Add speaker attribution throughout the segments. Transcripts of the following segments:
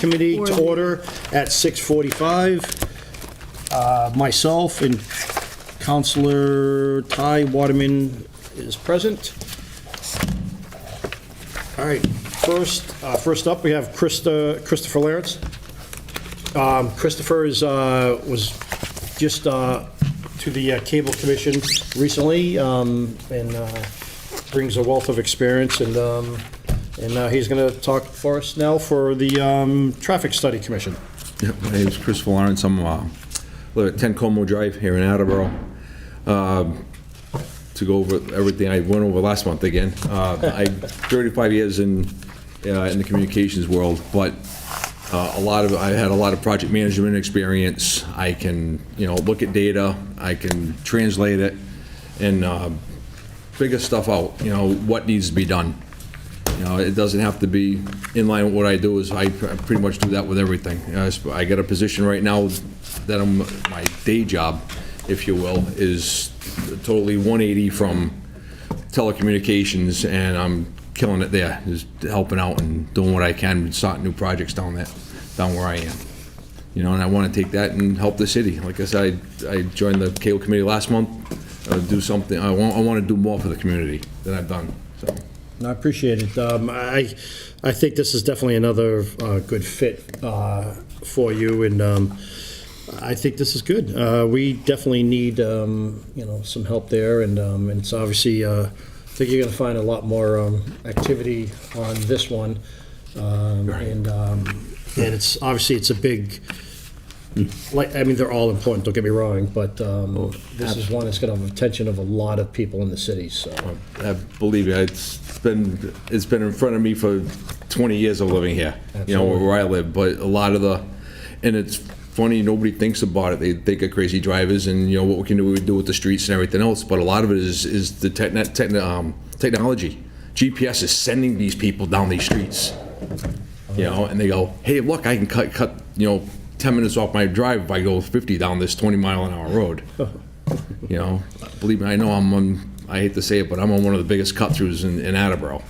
Speaker 1: Committee to order at 6:45. Myself and Councilor Ty Waterman is present. All right, first up, we have Christopher Lawrence. Christopher was just to the Cable Commission recently, and brings a wealth of experience, and he's going to talk for us now for the Traffic Study Commission.
Speaker 2: Yeah, my name is Christopher Lawrence. I'm live at 10 Como Drive here in Attleboro. To go over everything I went over last month again. I 35 years in the communications world, but I had a lot of project management experience. I can look at data, I can translate it, and figure stuff out. What needs to be done. It doesn't have to be in line with what I do. I pretty much do that with everything. I got a position right now that my day job, if you will, is totally 180 from telecommunications, and I'm killing it there, just helping out and doing what I can, starting new projects down where I am. And I want to take that and help the city. Like I said, I joined the Cable Committee last month. Do something. I want to do more for the community than I've done. So.
Speaker 1: I appreciate it. I think this is definitely another good fit for you, and I think this is good. We definitely need some help there, and it's obviously I think you're going to find a lot more activity on this one,
Speaker 2: Right.
Speaker 1: and it's obviously it's a big. They're all important, don't get me wrong, but this is one that's going to have the attention of a lot of people in the city. So,
Speaker 2: believe me, it's been in front of me for 20 years of living here.
Speaker 1: Absolutely.
Speaker 2: Where I live. But a lot of and it's funny, nobody thinks about it. They think of crazy drivers and what we can do with the streets and everything else. But a lot of it is the technology. GPS is sending these people down these streets. And they go, hey, look, I can cut 10 minutes off my drive if I go 50 down this 20-mile-an-hour road. Believe me, I know I hate to say it, but I'm on one of the biggest cut-throughs in Attleboro.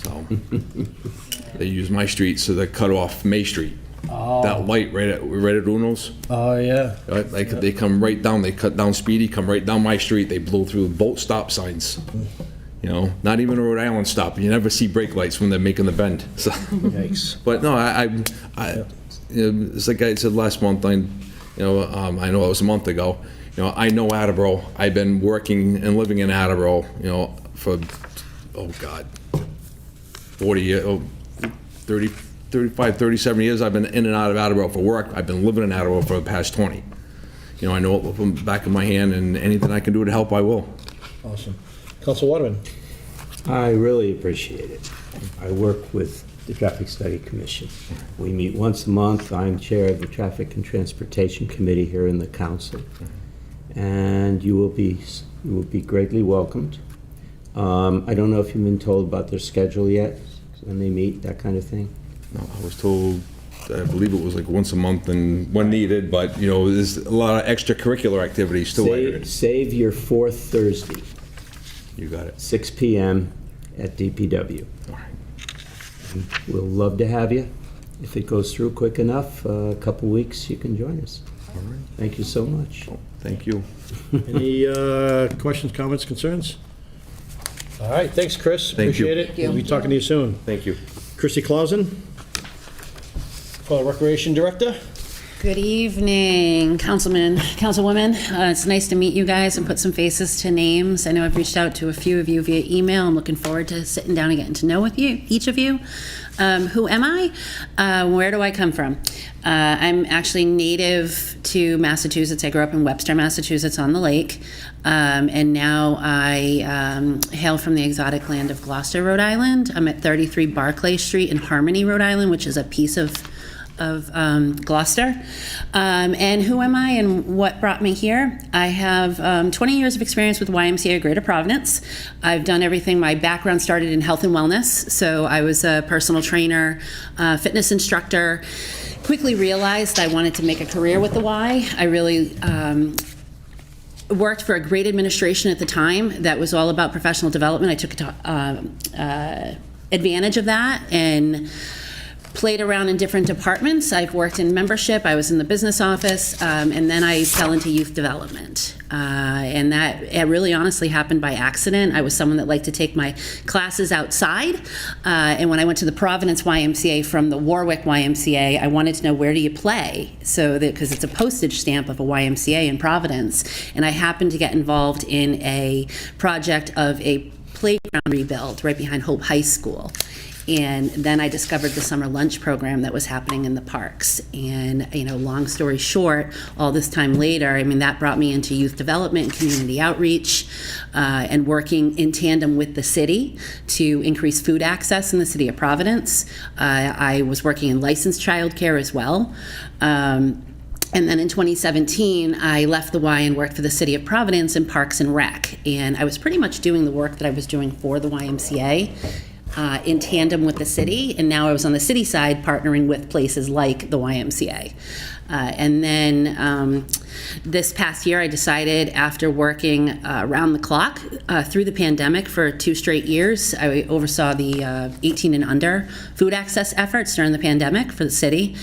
Speaker 2: So they use my street, so they cut off May Street. Oh. That light right at Uno's.
Speaker 1: Oh, yeah.
Speaker 2: They come right down, they cut down Speedy, come right down my street, they blow through both stop signs. Not even a Rhode Island stop. You never see brake lights when they're making the bend. So.
Speaker 1: Yikes.
Speaker 2: But no, it's like I said last month. I know it was a month ago. I know Attleboro. I've been working and living in Attleboro, for 40 years, 30, 35, 37 years. I've been in and out of Attleboro for work. I've been living in Attleboro for the past 20. I know it from the back of my hand, and anything I can do to help, I will.
Speaker 1: Awesome. Council Waterman.
Speaker 3: I really appreciate it. I work with the Traffic Study Commission. We meet once a month. I'm chair of the Traffic and Transportation Committee here in the council, and you will be greatly welcomed. I don't know if you've been told about their schedule yet, when they meet, that kind of thing.
Speaker 2: No, I was told, I believe it was like once a month and when needed, but there's a lot of extracurricular activities too.
Speaker 3: Save your fourth Thursday.
Speaker 2: You got it.
Speaker 3: 6 p.m. at DPW.
Speaker 2: All right.
Speaker 3: We'll love to have you. If it goes through quick enough, a couple weeks, you can join us.
Speaker 2: All right.
Speaker 3: Thank you so much.
Speaker 2: Oh, thank you.
Speaker 1: Any questions, comments, concerns? All right, thanks, Chris.
Speaker 2: Thank you.
Speaker 1: Appreciate it. We'll be talking to you soon.
Speaker 2: Thank you.
Speaker 1: Christy Clausen, Recreation Director.
Speaker 4: Good evening, councilmen, councilwomen. It's nice to meet you guys and put some faces to names. I know I've reached out to a few of you via email. I'm looking forward to sitting down and getting to know with you, each of you. Who am I? Where do I come from? I'm actually native to Massachusetts. I grew up in Webster, Massachusetts on the lake. And now I hail from the exotic land of Gloucester, Rhode Island. I'm at 33 Barclay Street in Harmony, Rhode Island, which is a piece of Gloucester. And who am I and what brought me here? I have 20 years of experience with YMCA Greater Providence. I've done everything. My background started in health and wellness. So I was a personal trainer, fitness instructor. Quickly realized I wanted to make a career with the Y. I really worked for a great administration at the time that was all about professional development. I took advantage of that and played around in different departments. I've worked in membership, I was in the business office, and then I fell into youth development. And that it really honestly happened by accident. I was someone that liked to take my classes outside. And when I went to the Providence YMCA from the Warwick YMCA, I wanted to know, where do you play? So that, because it's a postage stamp of a YMCA in Providence. And I happened to get involved in a project of a playground rebuild right behind Hope High School. And then I discovered the summer lunch program that was happening in the parks. And, long story short, all this time later, I mean, that brought me into youth development and community outreach, and working in tandem with the city to increase food access in the city of Providence. I was working in licensed childcare as well. And then in 2017, I left the Y and worked for the City of Providence in Parks and Rec. And I was pretty much doing the work that I was doing for the YMCA in tandem with the city. And now I was on the city side partnering with places like the YMCA. And then this past year, I decided, after working around the clock through the pandemic for 2 straight years, I oversaw the 18 and under food access efforts during the pandemic for the city.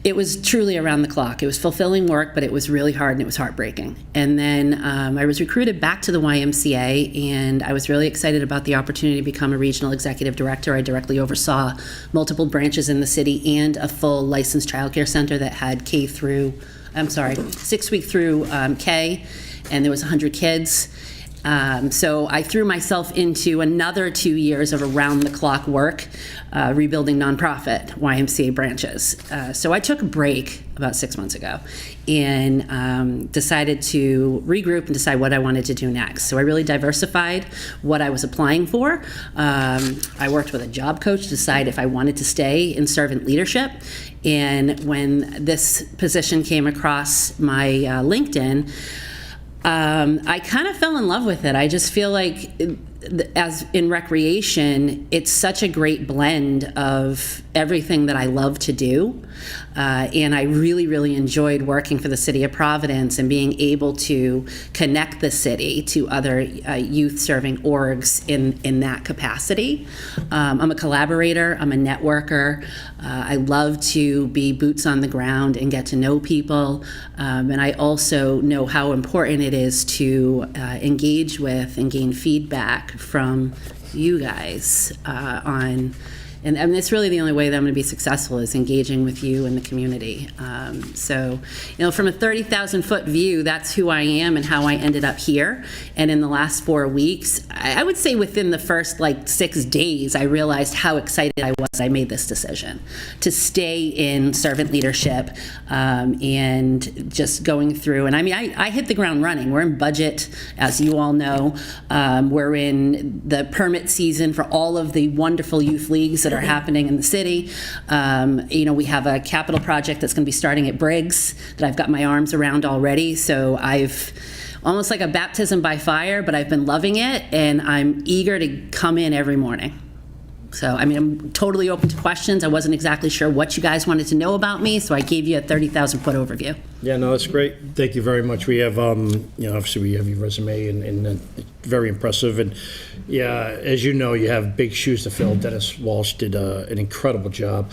Speaker 4: It was truly around the clock. It was fulfilling work, but it was really hard and it was heartbreaking. And then I was recruited back to the YMCA, and I was really excited about the opportunity to become a regional executive director. I directly oversaw multiple branches in the city and a full licensed childcare center that had 6 week through K, and there was 100 kids. So I threw myself into another 2 years of around-the-clock work, rebuilding nonprofit YMCA branches. So I took a break about 6 months ago and decided to regroup and decide what I wanted to do next. So I really diversified what I was applying for. I worked with a job coach to decide if I wanted to stay in servant leadership. And when this position came across my LinkedIn, I kind of fell in love with it. I just feel like, as in recreation, it's such a great blend of everything that I love to do. And I really, really enjoyed working for the City of Providence and being able to connect the city to other youth-serving orgs in that capacity. I'm a collaborator. I'm a networker. I love to be boots on the ground and get to know people. And I also know how important it is to engage with and gain feedback from you guys and it's really the only way that I'm going to be successful, is engaging with you and the community. So, from a 30,000-foot view, that's who I am and how I ended up here. And in the last 4 weeks, I would say within the first 6 days, I realized how excited I was. I made this decision to stay in servant leadership and just going through. And I mean, I hit the ground running. We're in budget, as you all know. We're in the permit season for all of the wonderful youth leagues that are happening in the city. We have a capital project that's going to be starting at Briggs that I've got my arms around already. So I've almost like a baptism by fire, but I've been loving it, and I'm eager to come in every morning. So, I mean, I'm totally open to questions. I wasn't exactly sure what you guys wanted to know about me, so I gave you a 30,000-foot overview.
Speaker 1: Yeah, no, that's great. Thank you very much. We have, obviously we have your resume and very impressive. And yeah, as you know, you have big shoes to fill. Dennis Walsh did an incredible job.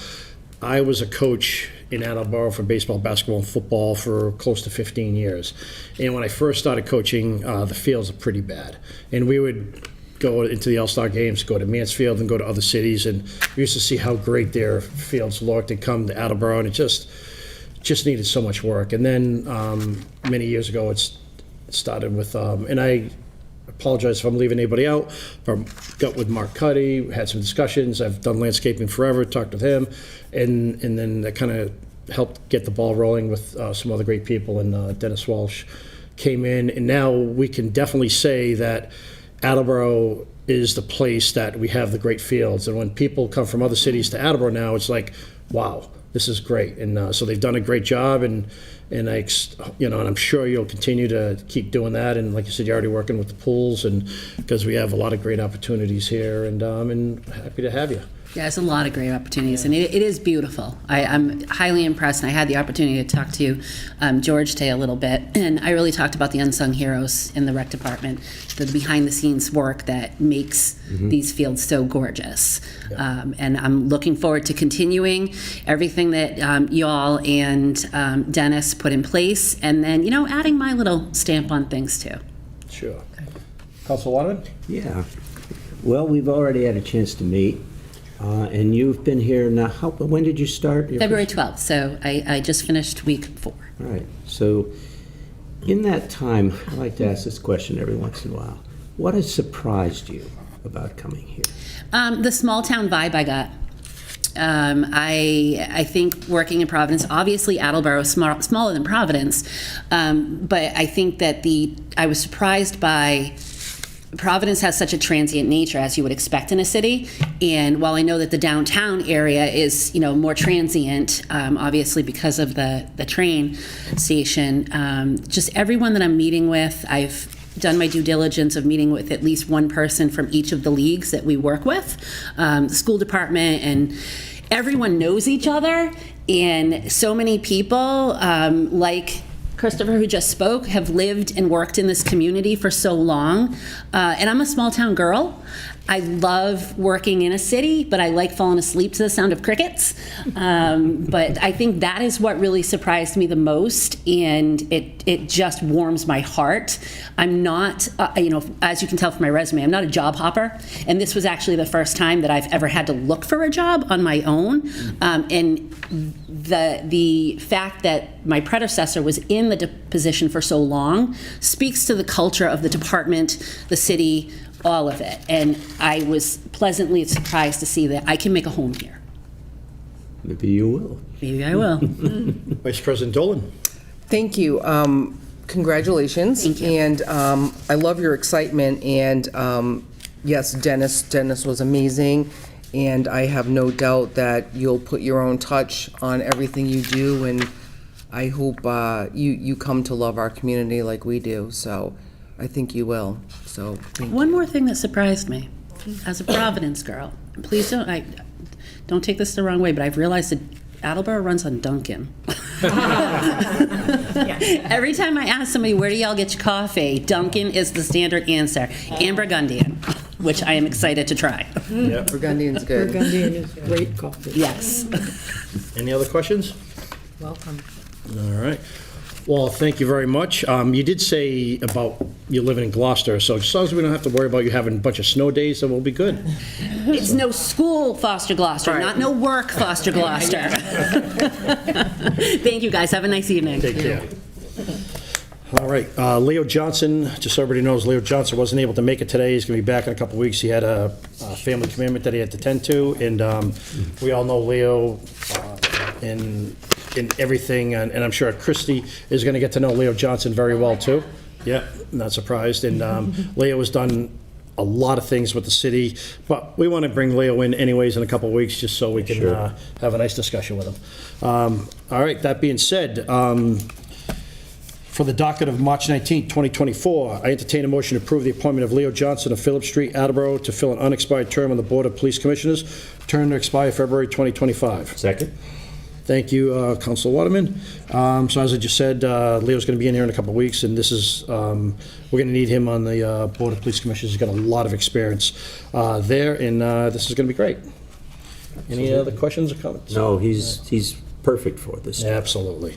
Speaker 1: I was a coach in Attleboro for baseball, basketball, and football for close to 15 years. And when I first started coaching, the fields are pretty bad. And we would go into the All-Star games, go to Mansfield and go to other cities, and we used to see how great their fields looked, and come to Attleboro, and it just needed so much work. And then many years ago, it started with, and I apologize if I'm leaving anybody out, but got with Mark Cuddy, had some discussions. I've done landscaping forever, talked with him, and then that kind of helped get the ball rolling with some other great people, and Dennis Walsh came in, and now we can definitely say that Attleboro is the place that we have the great fields. And when people come from other cities to Attleboro now, it's like, wow, this is great. And so they've done a great job, and I'm sure you'll continue to keep doing that. And like you said, you're already working with the pools, and because we have a lot of great opportunities here, and happy to have you.
Speaker 4: Yeah, there's a lot of great opportunities, and it is beautiful. I'm highly impressed, and I had the opportunity to talk to George today a little bit, and I really talked about the unsung heroes in the rec department, the behind-the-scenes work that makes these fields so gorgeous. And I'm looking forward to continuing everything that y'all and Dennis put in place, and then, adding my little stamp on things, too.
Speaker 1: Sure. Council Waterman?
Speaker 3: Yeah. Well, we've already had a chance to meet, and you've been here now, when did you start?
Speaker 4: February 12th, so I just finished week 4.
Speaker 3: All right, so in that time, I like to ask this question every once in a while. What has surprised you about coming here?
Speaker 4: The small town vibe I got. I think working in Providence, obviously Attleboro is smaller than Providence, but I think that I was surprised by Providence has such a transient nature, as you would expect in a city. And while I know that the downtown area is, more transient, obviously because of the train station, just everyone that I'm meeting with, I've done my due diligence of meeting with at least one person from each of the leagues that we work with, the school department, and everyone knows each other. And so many people, like Christopher, who just spoke, have lived and worked in this community for so long. And I'm a small town girl. I love working in a city, but I like falling asleep to the sound of crickets. But I think that is what really surprised me the most, and it just warms my heart. I'm not, as you can tell from my resume, I'm not a job hopper, and this was actually the first time that I've ever had to look for a job on my own. And the fact that my predecessor was in the position for so long speaks to the culture of the department, the city, all of it. And I was pleasantly surprised to see that I can make a home here.
Speaker 3: Maybe you will.
Speaker 4: Maybe I will.
Speaker 1: Vice President Dolan?
Speaker 5: Thank you. Congratulations.
Speaker 4: Thank you.
Speaker 5: And I love your excitement. And yes, Dennis was amazing. And I have no doubt that you'll put your own touch on everything you do. And I hope you come to love our community like we do. So I think you will. So thank you.
Speaker 4: One more thing that surprised me, as a Providence girl, please don't take this the wrong way, but I've realized that Attleboro runs on Dunkin'. Every time I ask somebody, where do y'all get your coffee? Dunkin' is the standard answer, and Burgundian, which I am excited to try.
Speaker 1: Yep.
Speaker 5: Burgundian's good.
Speaker 6: Burgundian is great coffee.
Speaker 4: Yes.
Speaker 1: Any other questions?
Speaker 6: Welcome.
Speaker 1: All right. Well, thank you very much. You did say about you living in Gloucester, so as long as we don't have to worry about you having a bunch of snow days, then we'll be good.
Speaker 4: It's no school Foster Gloucester,
Speaker 5: Right.
Speaker 4: not no work Foster Gloucester. Thank you, guys. Have a nice evening.
Speaker 1: Take care. All right, Leo Johnson, just so everybody knows, Leo Johnson wasn't able to make it today. He's going to be back in a couple weeks. He had a family commitment that he had to tend to, and we all know Leo in everything, and I'm sure Christy is going to get to know Leo Johnson very well, too. Yeah, not surprised. And Leo has done a lot of things with the city, but we want to bring Leo in anyways in a couple of weeks, just so we can have a nice discussion with him. All right, that being said, for the docket of March 19, 2024, I entertain a motion to approve the appointment of Leo Johnson of Phillip Street, Attleboro, to fill an unexpired term on the Board of Police Commissioners, term to expire February 2025.
Speaker 3: Second?
Speaker 1: Thank you, Council Waterman. So as I just said, Leo's going to be in here in a couple of weeks, and this is, we're going to need him on the Board of Police Commissioners. He's got a lot of experience there, and this is going to be great. Any other questions or comments?
Speaker 3: No, he's perfect for this.
Speaker 1: Absolutely.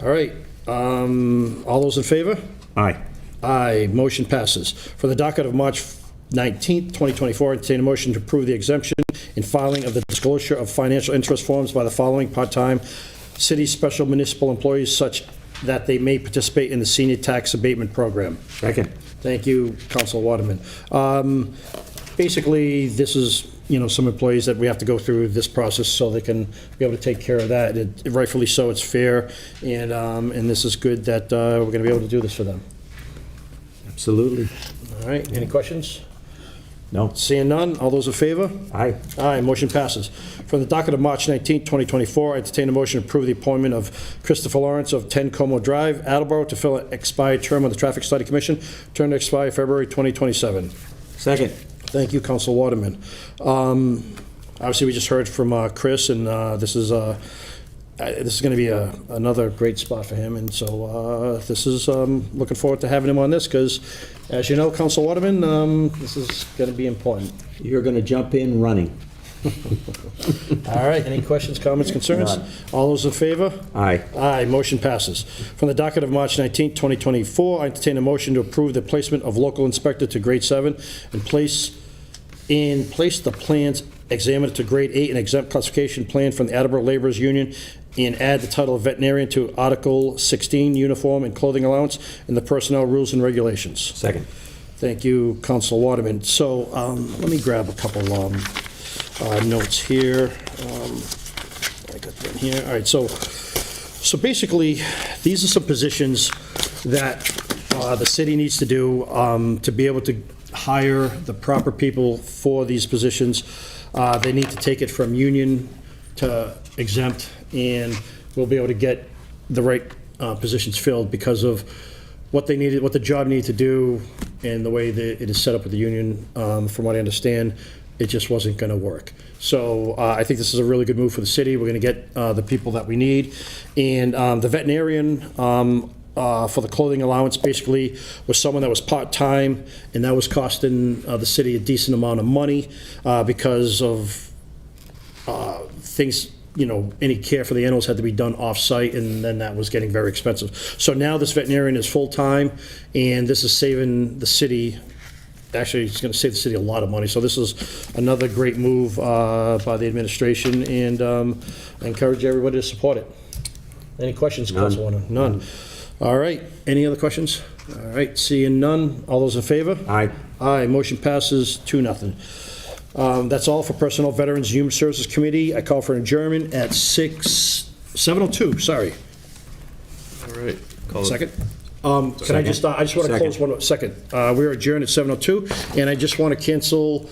Speaker 1: All right. All those in favor?
Speaker 3: Aye.
Speaker 1: Aye. Motion passes. For the docket of March 19th, 2024, I entertain a motion to approve the exemption in filing of the disclosure of financial interest forms by the following part-time city special municipal employees such that they may participate in the senior tax abatement program.
Speaker 3: Second?
Speaker 1: Thank you, Council Waterman. Basically, this is, some employees that we have to go through this process so they can be able to take care of that. Rightfully so, it's fair, and this is good that we're going to be able to do this for them.
Speaker 3: Absolutely.
Speaker 1: All right, any questions?
Speaker 3: No?
Speaker 1: Seeing none, all those in favor?
Speaker 3: Aye.
Speaker 1: Aye, motion passes. From the docket of March 19, 2024, I entertain a motion to approve the appointment of Christopher Lawrence of 10 Como Drive, Attleboro, to fill an expired term on the Traffic Study Commission, term to expire February 2027.
Speaker 3: Second?
Speaker 1: Thank you, Council Waterman. obviously, we just heard from Chris, and this is going to be another great spot for him, and so this is looking forward to having him on this, because, as you know, Council Waterman, this is going to be important.
Speaker 3: You're going to jump in running.
Speaker 1: All right, any questions, comments, concerns?
Speaker 3: None.
Speaker 1: All those in favor?
Speaker 3: Aye.
Speaker 1: Aye, motion passes. From the docket of March 19, 2024, I entertain a motion to approve the placement of local inspector to grade 7 and place the plans examined to grade 8 and exempt classification plan from the Attleboro Laborers Union, and add the title of veterinarian to Article 16, uniform and clothing allowance in the personnel rules and regulations.
Speaker 3: Second.
Speaker 1: Thank you, Council Waterman. So let me grab a couple notes here. I got them here. All right, so basically, these are some positions that the city needs to do to be able to hire the proper people for these positions. They need to take it from union to exempt, and we'll be able to get the right positions filled because of what they needed, what the job needed to do, and the way that it is set up with the union. From what I understand, it just wasn't going to work. So I think this is a really good move for the city. We're going to get the people that we need. And the veterinarian for the clothing allowance basically was someone that was part-time, and that was costing the city a decent amount of money because of things, any care for the animals had to be done off-site, and then that was getting very expensive. So now this veterinarian is full-time, and this is saving the city. Actually, it's going to save the city a lot of money. So this is another great move by the administration, and I encourage everybody to support it. Any questions, Councilwoman? None. All right. Any other questions? All right. Seeing none. All those in favor?
Speaker 3: Aye.
Speaker 1: Aye. Motion passes 2-0. That's all for Personnel, Veterans, and Human Services Committee. I call for an adjournment at 7:02. Sorry.
Speaker 7: All right. Call it.
Speaker 1: Second. Can I just want to close one second. We're adjourned at 7:02, and I just want to cancel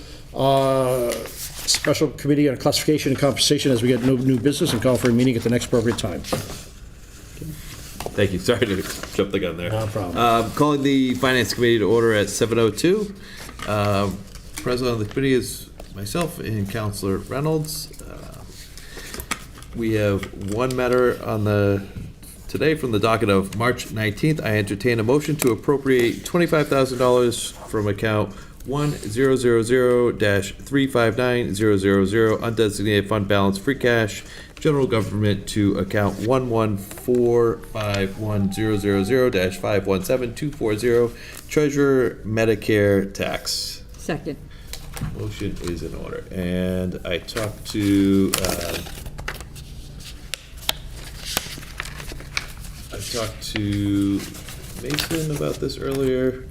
Speaker 1: special committee on classification and compensation as we get no new business, and call for a meeting at the next appropriate time.
Speaker 7: Thank you. Sorry to jump the gun there.
Speaker 1: No problem.
Speaker 7: Calling the Finance Committee to order at 7:02. President of the committee is myself and Councilor Reynolds. We have one matter on today from the docket of March 19th. I entertain a motion to appropriate $25,000 from account 1000-359000 undesignated fund balance free cash general government to account 1145100-517240 treasurer Medicare tax.
Speaker 6: Second.
Speaker 7: Motion is in order. And I talked to Mason about this earlier.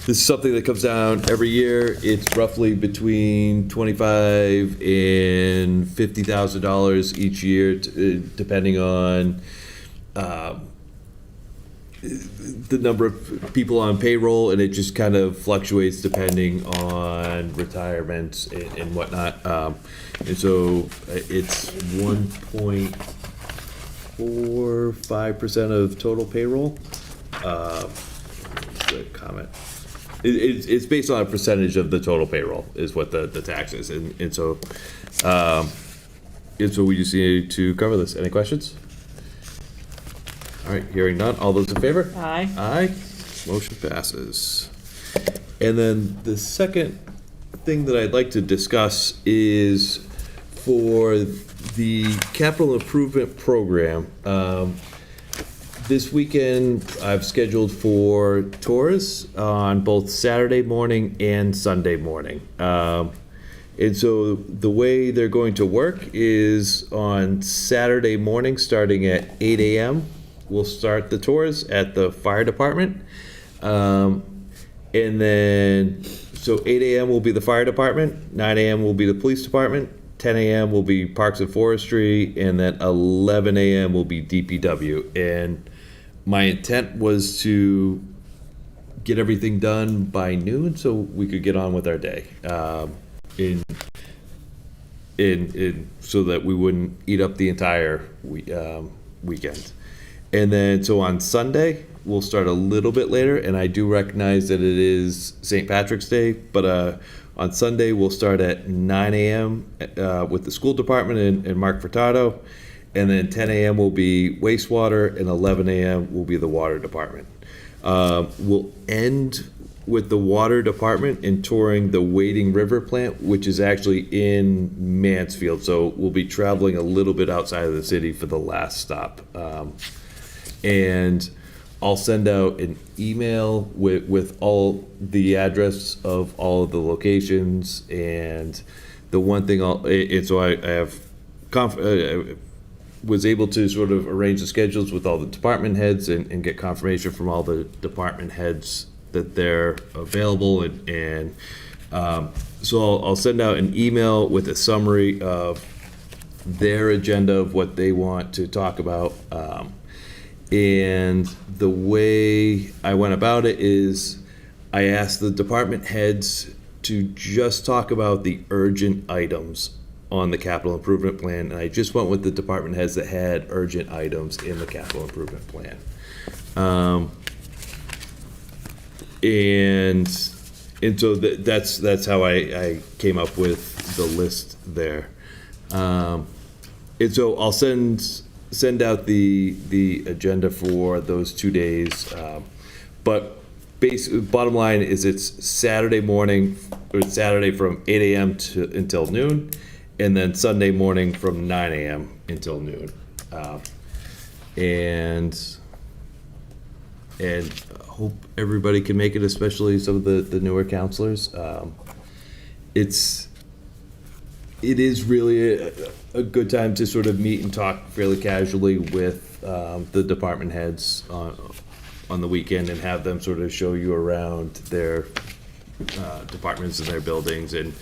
Speaker 7: This is something that comes down every year. It's roughly between $25,000 and $50,000 each year, depending on the number of people on payroll, and it just kind of fluctuates depending on retirements and whatnot. And so it's 1.45% of total payroll. The comment. It's based on a percentage of the total payroll is what the tax is, and so we just need to cover this. Any questions? All right, hearing none. All those in favor?
Speaker 6: Aye.
Speaker 7: Aye. Motion passes. And then the second thing that I'd like to discuss is for the capital improvement program. This weekend, I've scheduled for tours on both Saturday morning and Sunday morning. And so the way they're going to work is on Saturday morning, starting at 8 a.m., we'll start the tours at the fire department. And then, so 8 a.m. will be the fire department, 9 a.m. will be the police department, 10 a.m. will be Parks and Forestry, and then 11 a.m. will be DPW. And my intent was to get everything done by noon so we could get on with our day. So that we wouldn't eat up the entire weekend. And then, so on Sunday, we'll start a little bit later, and I do recognize that it is St. Patrick's Day, but On Sunday, we'll start at 9 a.m. With the school department and Mark Furtado. And then 10 a.m. will be wastewater, and 11 a.m. will be the water department. We'll end with the water department in touring the Wading River plant, which is actually in Mansfield. So we'll be traveling a little bit outside of the city for the last stop. And I'll send out an email with all the address of all of the locations. And the one thing was able to sort of arrange the schedules with all the department heads and get confirmation from all the department heads that they're available. So I'll send out an email with a summary of their agenda of what they want to talk about. And the way I went about it is I asked the department heads to just talk about the urgent items on the capital improvement plan. And I just went with the department heads that had urgent items in the capital improvement plan. And so that's how I came up with the list there. And so I'll send out the agenda for those 2 days. But bottom line is it's Saturday morning, or Saturday from 8 a.m. until noon, and then Sunday morning from 9 a.m. until noon. And hope everybody can make it, especially some of the newer counselors. It is really a good time to sort of meet and talk fairly casually with the department heads on the weekend and have them sort of show you around their departments and their buildings. And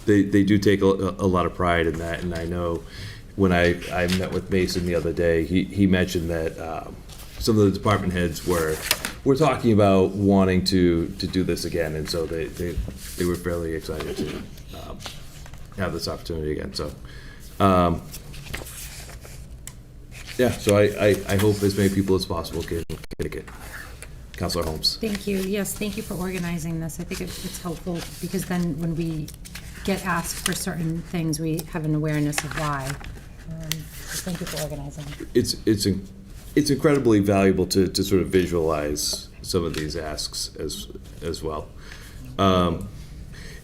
Speaker 7: they do take a lot of pride in that. And I know when I met with Mason the other day, he mentioned that some of the department heads were talking about wanting to do this again, and so they were fairly excited to have this opportunity again. So yeah, so I hope as many people as possible can make it. Councilor Holmes.
Speaker 8: Thank you. Yes, thank you for organizing this. I think it's helpful because then when we get asked for certain things, we have an awareness of why. So thank you for organizing.
Speaker 7: It's incredibly valuable to sort of visualize some of these asks as well.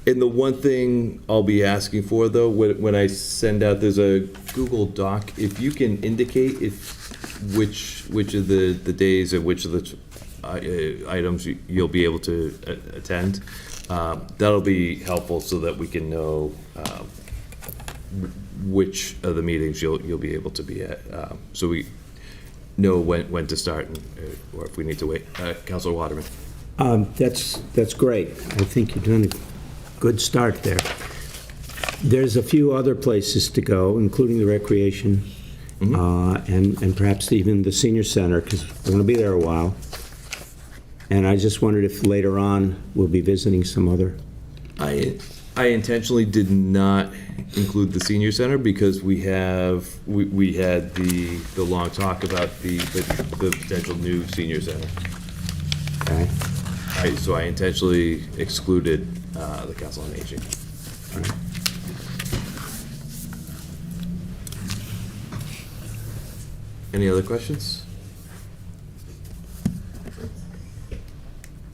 Speaker 7: And the one thing I'll be asking for, though, when I send out, there's a Google Doc. If you can indicate which of the days and which of the items you'll be able to attend, that'll be helpful so that we can know which of the meetings you'll be able to be at. So we know when to start, or if we need to wait. Councilor Waterman.
Speaker 3: That's great. I think you're doing a good start there. There's a few other places to go, including the recreation, and perhaps even the senior center, because we're going to be there a while. And I just wondered if later on we'll be visiting some other.
Speaker 7: I intentionally did not include the senior center because we had the long talk about the potential new senior center.
Speaker 3: Okay.
Speaker 7: So I intentionally excluded the Council on Aging.
Speaker 3: All right.
Speaker 7: Any other questions?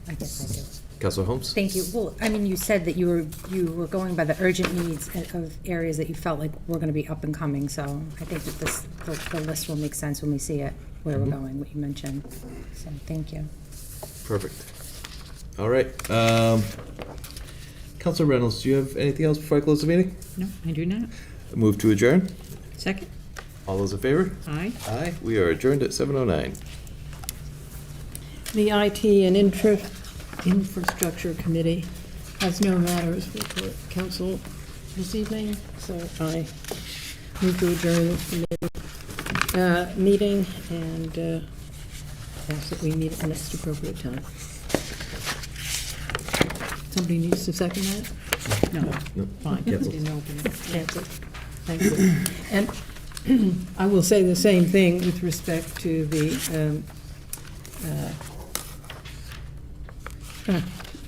Speaker 8: I guess I do.
Speaker 7: Councilor Holmes?
Speaker 8: Thank you. Well, I mean, you said that you were going by the urgent needs of areas that you felt like were going to be up and coming. So I think that the list will make sense when we see it, where we're going, what you mentioned. So thank you.
Speaker 7: Perfect. All right. Councilor Reynolds, do you have anything else before I close the meeting?
Speaker 6: No, I do not.
Speaker 7: Move to adjourn.
Speaker 6: Second?
Speaker 7: All those in favor?
Speaker 6: Aye.
Speaker 7: Aye. We are adjourned at 7:09.
Speaker 6: The IT and Infrastructure Committee has no matters for council this evening, so I move to adjourn this meeting and ask that we meet at the next appropriate time. Somebody needs to second that? No. Fine. Didn't open it. Cancel. Thank you. And I will say the same thing with respect to the,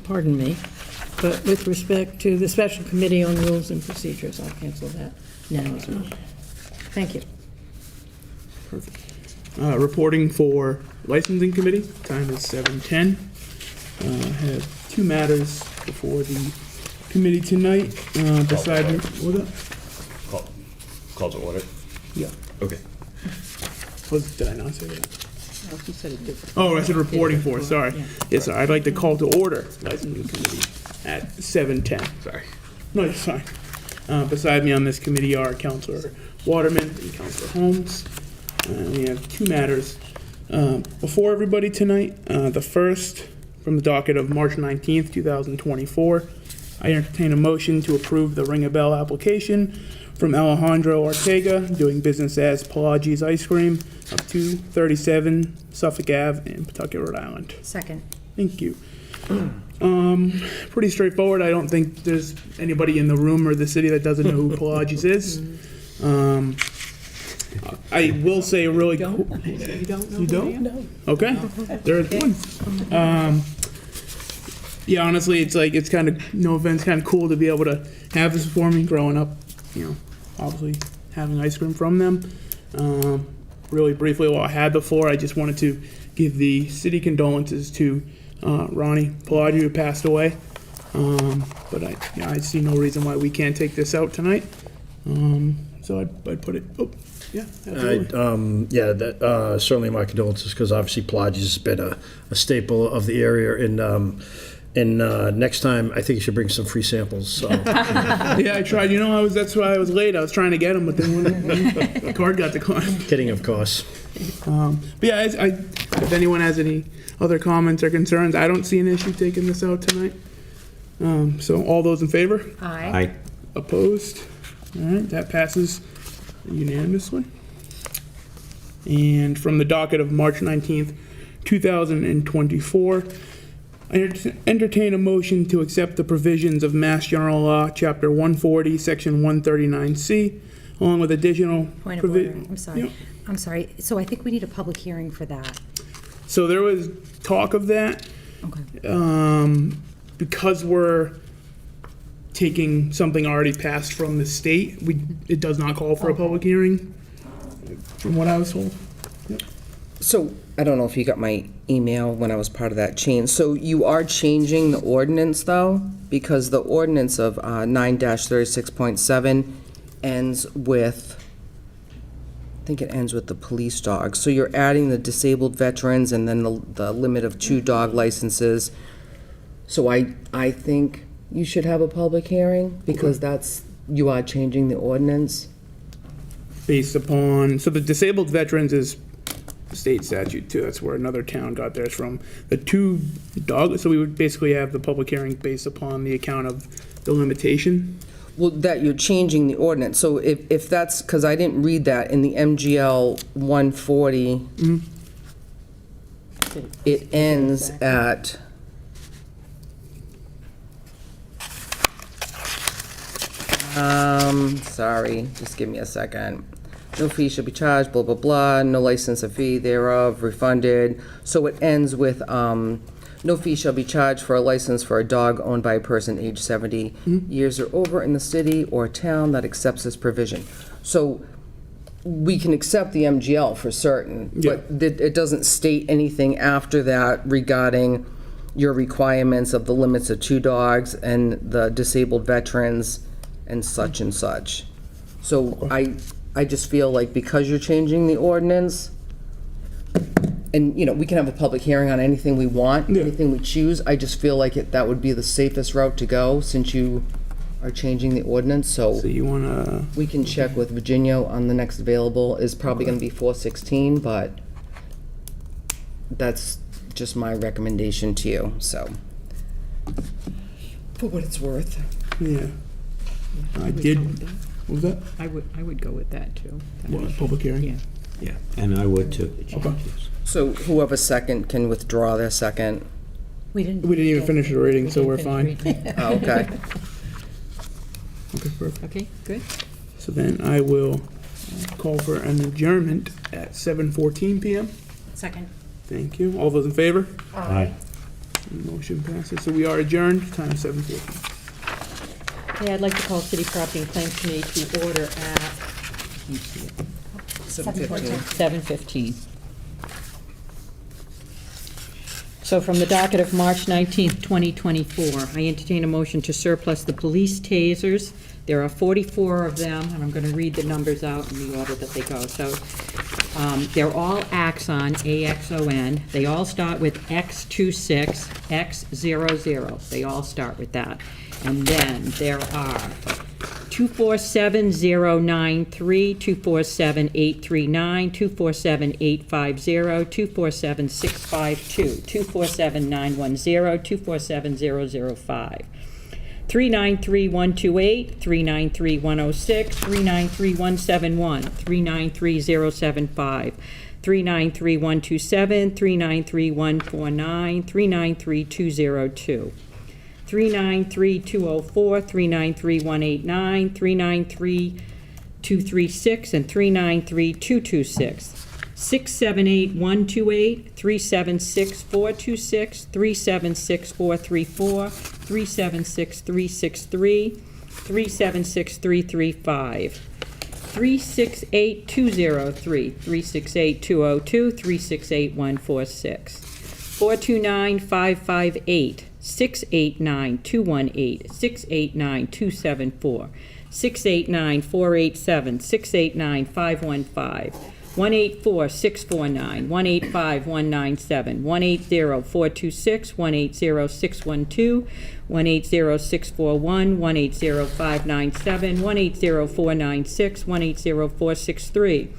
Speaker 6: pardon me, but with respect to the special committee on rules and procedures, I'll cancel that now as well. Thank you.
Speaker 9: Reporting for licensing committee, time is 7:10. Have two matters before the committee tonight. Beside, what up?
Speaker 10: Call to order.
Speaker 9: Yeah.
Speaker 10: Okay.
Speaker 9: Did I not say that?
Speaker 6: You said it different.
Speaker 9: Oh, I said reporting for, sorry.
Speaker 6: Yeah.
Speaker 9: Yes, sir, I'd like to call to order licensing committee at 7:10. Sorry. No, it's fine. Beside me on this committee are Counselor Waterman and Counselor Holmes. We have two matters before everybody tonight. The first, from the docket of March 19th, 2024, I entertain a motion to approve the Ring a Bell application from Alejandro Ortega, doing business as Pelagi's Ice Cream, of 237 Suffolk Ave in Pawtucket, Rhode Island.
Speaker 8: Second.
Speaker 9: Thank you. Pretty straightforward. I don't think there's anybody in the room or the city that doesn't know who Pelagi's is. I will say really cool.
Speaker 6: You don't know?
Speaker 9: You don't? No. Okay. There's one. Yeah, honestly, it's kind of, no offense, kind of cool to be able to have this for me growing up, obviously having ice cream from them. Really briefly, while I had the floor, I just wanted to give the city condolences to Ronnie Pelagi, who passed away. But I see no reason why we can't take this out tonight. So I'd put it, yeah, absolutely.
Speaker 1: Yeah, certainly my condolences, because obviously Pelagi's has been a staple of the area, and next time, I think you should bring some free samples, so.
Speaker 9: Yeah, I tried, that's why I was late, I was trying to get them, but then when the card got declined.
Speaker 1: Kidding, of course.
Speaker 9: But yeah, if anyone has any other comments or concerns, I don't see an issue taking this out tonight. So all those in favor?
Speaker 8: Aye.
Speaker 9: Opposed? All right, that passes unanimously. And from the docket of March 19th, 2024, I entertain a motion to accept the provisions of Mass General Law, Chapter 140, Section 139C, along with additional...
Speaker 8: Point of order, I'm sorry.
Speaker 9: Yep.
Speaker 8: I'm sorry, so I think we need a public hearing for that.
Speaker 9: So there was talk of that.
Speaker 8: Okay.
Speaker 9: Because we're taking something already passed from the state, it does not call for a public hearing, from what I was told.
Speaker 5: So, I don't know if you got my email when I was part of that change. So you are changing the ordinance, though? Because the ordinance of 9-36.7 ends with, I think it ends with the police dogs. So you're adding the disabled veterans and then the limit of 2 dog licenses. So I think you should have a public hearing, because you are changing the ordinance.
Speaker 9: Based upon, so the disabled veterans is state statute too, that's where another town got theirs from. The 2 dog, so we would basically have the public hearing based upon the account of the limitation.
Speaker 5: Well, that you're changing the ordinance. So if that's, because I didn't read that in the MGL 140, it ends at, sorry, just give me a second. No fee shall be charged, blah, blah, blah, no license or fee thereof refunded. So it ends with, no fee shall be charged for a license for a dog owned by a person aged 70 years or over in the city or town that accepts this provision. So we can accept the MGL for certain, but it doesn't state anything after that regarding your requirements of the limits of 2 dogs and the disabled veterans and such and such. So I just feel like because you're changing the ordinance, and, we can have a public hearing on anything we want, anything we choose, I just feel like that would be the safest route to go, since you are changing the ordinance,
Speaker 9: So you wanna,
Speaker 5: we can check with Virginia on the next available, is probably gonna be 416, but that's just my recommendation to you, so. For what it's worth.
Speaker 9: yeah. I did, what was that?
Speaker 6: I would go with that, too.
Speaker 9: What, public hearing?
Speaker 6: Yeah.
Speaker 3: Yeah, and I would too.
Speaker 9: Okay.
Speaker 5: So whoever second can withdraw their second.
Speaker 8: We didn't
Speaker 9: even finish the reading, so we're fine.
Speaker 5: Oh, okay.
Speaker 9: Okay, perfect.
Speaker 6: Okay, good.
Speaker 9: So then I will call for an adjournment at 7:14 PM.
Speaker 8: Second.
Speaker 9: Thank you. All those in favor?
Speaker 3: Aye.
Speaker 9: Motion passes. So we are adjourned, time 7:14.
Speaker 6: Okay, I'd like to call City Property and Claims Committee to order at 7:15. So from the docket of March 19th, 2024, I entertain a motion to surplus the police tasers. There are 44 of them, and I'm going to read the numbers out in the order that they go. So they're all Axon, AXON. They all start with X26, X00. They all start with that. And then there are 247093, 247839, 247850, 247652, 247910, 247005. 393128, 393106, 393171, 393075, 393127, 393149, 393202, 393204, 393189, 393236, and 393226. 678128, 376426, 376434, 376363, 376335, 368203, 368202, 368146, 429558, 689218, 689274, 689487, 689515, 184649, 185197, 180426, 180612, 180641, 180597, 180496, 180463,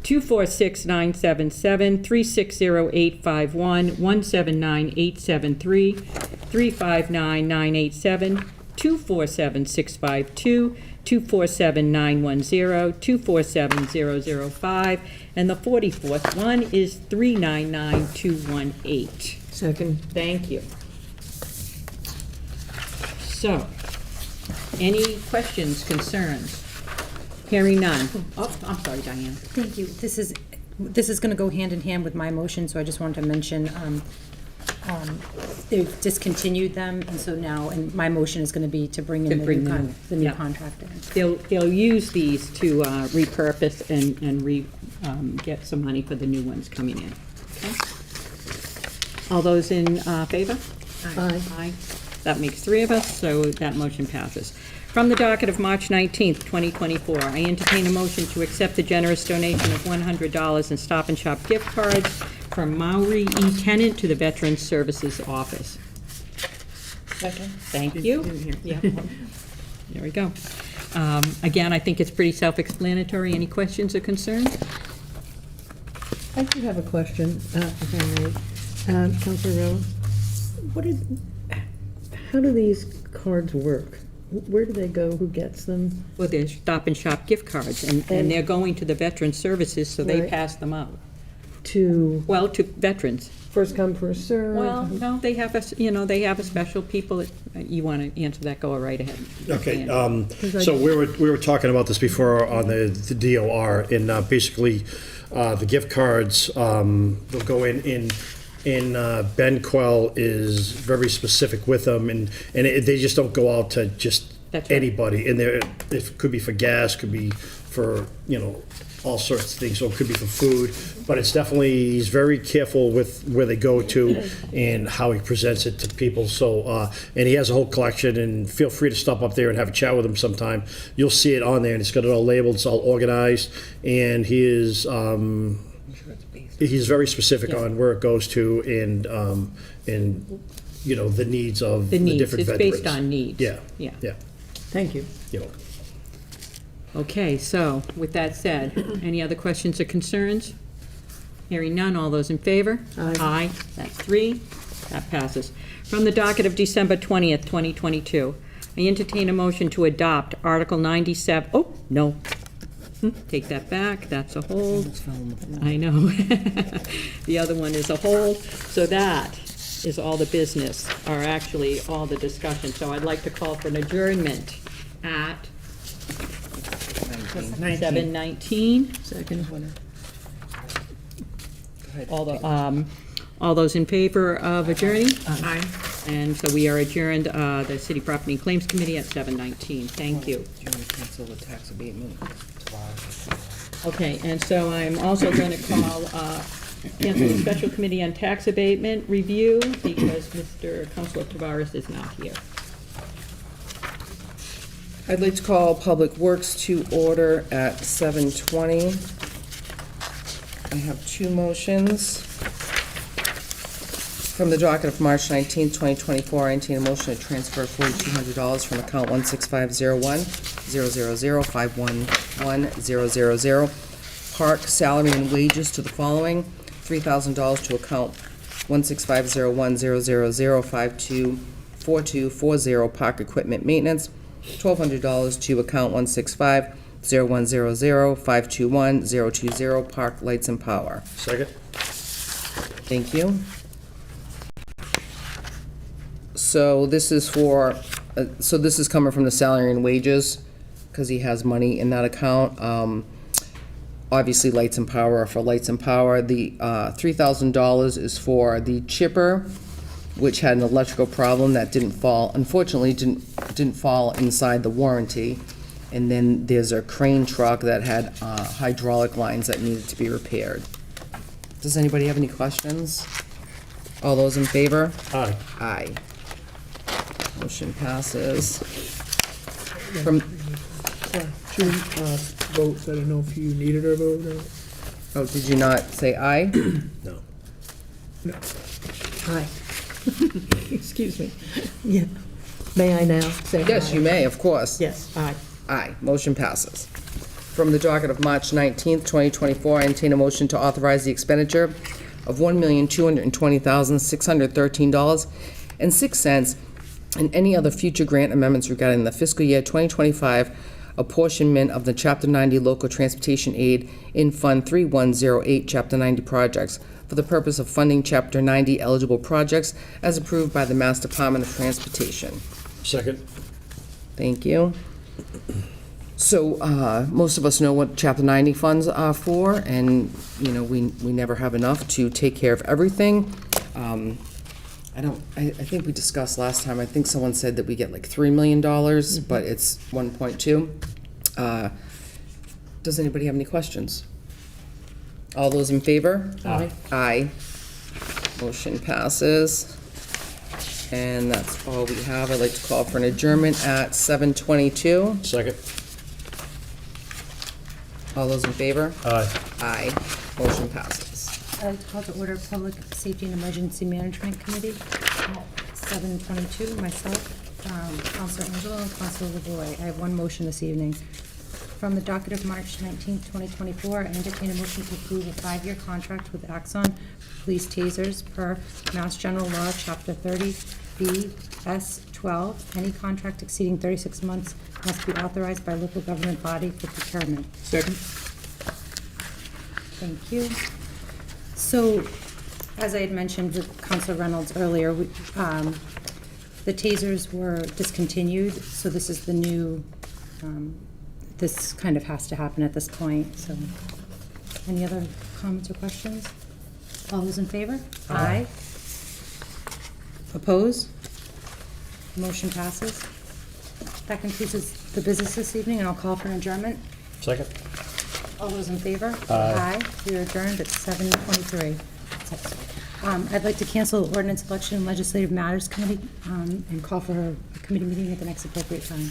Speaker 6: 246977, 360851, 179873, 359987, 247652, 247910, 247005, and the 44th one is 399218. Second.
Speaker 4: Thank you. So, any questions, concerns? Hearing none. Oh, I'm sorry, Diane.
Speaker 8: Thank you. This is going to go hand in hand with my motion, so I just wanted to mention, they've discontinued them, and so now, and my motion is going to be to bring in the new
Speaker 4: yeah.
Speaker 8: contract in.
Speaker 4: They'll use these to repurpose and get some money for the new ones coming in. Okay? All those in favor?
Speaker 6: Aye.
Speaker 4: Aye. That makes 3 of us, so that motion passes. From the docket of March 19th, 2024, I entertain a motion to accept the generous donation of $100 in Stop and Shop gift cards from Maury E. Tennant to the Veterans Services Office.
Speaker 6: Second.
Speaker 4: Thank you. Yeah. There we go. Again, I think it's pretty self-explanatory. Any questions or concerns?
Speaker 6: I do have a question, if I may. Counselor Rowan, how do these cards work? Where do they go? Who gets them?
Speaker 4: Well, they're Stop and Shop gift cards, and they're going to the Veterans Services, so they
Speaker 6: Right.
Speaker 4: pass them out.
Speaker 6: To
Speaker 4: Well, to veterans.
Speaker 6: first come, first serve?
Speaker 4: Well, no, they have a special people that, you want to answer that, go right ahead.
Speaker 1: Okay, so we were talking about this before on the DOR, and basically, the gift cards, they'll go in Ben Quell is very specific with them, and they just don't go out to just
Speaker 4: That's right.
Speaker 1: anybody, and it could be for gas, could be for, all sorts of things, so it could be for food, but it's definitely, he's very careful with where they go to and how he presents it to people, so, and he has a whole collection, and feel free to stop up there and have a chat with him sometime. You'll see it on there, and it's got it all labeled, it's all organized, and he is, he's very specific on where it goes to and the needs of
Speaker 4: The
Speaker 1: the
Speaker 4: needs,
Speaker 1: different
Speaker 4: it's
Speaker 1: veterans.
Speaker 4: based on needs.
Speaker 1: Yeah.
Speaker 4: Yeah.
Speaker 1: Yeah.
Speaker 6: Thank you.
Speaker 4: Okay, so with that said, any other questions or concerns? Hearing none, all those in favor?
Speaker 6: Aye.
Speaker 4: Aye, that's 3. That passes. From the docket of December 20th, 2022, I entertain a motion to adopt Article 97, oh, no. Take that back, that's a hold. I know. The other one is a hold. So that is all the business, or actually all the discussion. So I'd like to call for an adjournment at 7:19.
Speaker 6: Second.
Speaker 11: All those in favor of adjourning? Aye. And so we are adjourned, the City Property and Claims Committee at 7:19. Thank you.
Speaker 5: Do you want to cancel the tax abatement?
Speaker 11: Okay, and so I'm also going to call, cancel the Special Committee on Tax Abatement Review because Mr. Councilor Tavares is not here.
Speaker 5: I'd like to call Public Works to order at 7:20. I have two motions. From the docket of March 19th, 2024, I entertain a motion to transfer $4,200 from account 16501-000-511-000, park salary and wages to the following: $3,000 to account 16501-000-524240, park equipment maintenance, $1,200 to account 16501-000-521-020, park lights and power.
Speaker 1: Second?
Speaker 5: Thank you. So this is for, this is coming from the salary and wages, because he has money in that account. Obviously, lights and power are for lights and power. The $3,000 is for the chipper, which had an electrical problem that didn't fall, unfortunately, didn't fall inside the warranty. And then there's a crane truck that had hydraulic lines that needed to be repaired. Does anybody have any questions? All those in favor?
Speaker 1: Aye.
Speaker 5: Aye. Motion passes. From,
Speaker 9: Two votes, I don't know if you needed a vote or.
Speaker 5: oh, did you not say aye?
Speaker 1: No.
Speaker 6: Aye. Excuse me. Yeah. May I now say aye?
Speaker 5: Yes, you may, of course.
Speaker 6: Yes, aye.
Speaker 5: Aye. Motion passes. From the docket of March 19th, 2024, I entertain a motion to authorize the expenditure of $1,220,613.06 and any other future grant amendments regarding the fiscal year 2025 apportionment of the Chapter 90 Local Transportation Aid in Fund 3108 Chapter 90 projects for the purpose of funding Chapter 90 eligible projects as approved by the Mass Department of Transportation.
Speaker 1: Second?
Speaker 5: Thank you. So, most of us know what Chapter 90 funds are for, and, you know, we never have enough to take care of everything. I think we discussed last time, I think someone said that we get like $3 million, but it's 1.2. Does anybody have any questions? All those in favor?
Speaker 6: Aye.
Speaker 5: Aye. Motion passes. And that's all we have. I'd like to call for an adjournment at 7:22.
Speaker 1: Second?
Speaker 8: All those in favor?
Speaker 1: Aye.
Speaker 8: Aye. Motion passes.
Speaker 6: I'd like to call to order Public Safety and Emergency Management Committee at 7:22, myself, Counselor Angelo, and Counselor LeVoy. I have one motion this evening. From the docket of March 19th, 2024, I entertain a motion to approve a 5-year contract with Axon Police Tasers per Mass General Law, Chapter 30B, S12. Any contract exceeding 36 months must be authorized by local government body for procurement.
Speaker 9: Second?
Speaker 6: Thank you. So, as I had mentioned with Councilor Reynolds earlier, the tasers were discontinued, so this is the new, this kind of has to happen at this point, so. Any other comments or questions? All those in favor? Aye. Oppose? Motion passes. That concludes the business this evening, and I'll call for an adjournment.
Speaker 1: Second?
Speaker 6: All those in favor?
Speaker 1: Aye.
Speaker 6: We are adjourned at 7:23. I'd like to cancel the Ordinance Election and Legislative Matters Committee and call for a committee meeting at the next appropriate time.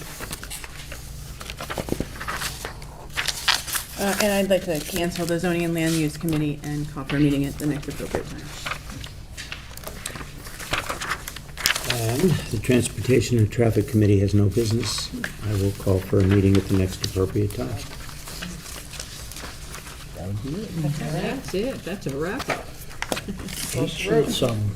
Speaker 12: And I'd like to cancel the Zoning and Land Use Committee and call for a meeting at the next appropriate time.
Speaker 3: And the Transportation and Traffic Committee has no business. I will call for a meeting at the next appropriate time.
Speaker 11: That's it. That's a wrap-up.
Speaker 1: Some.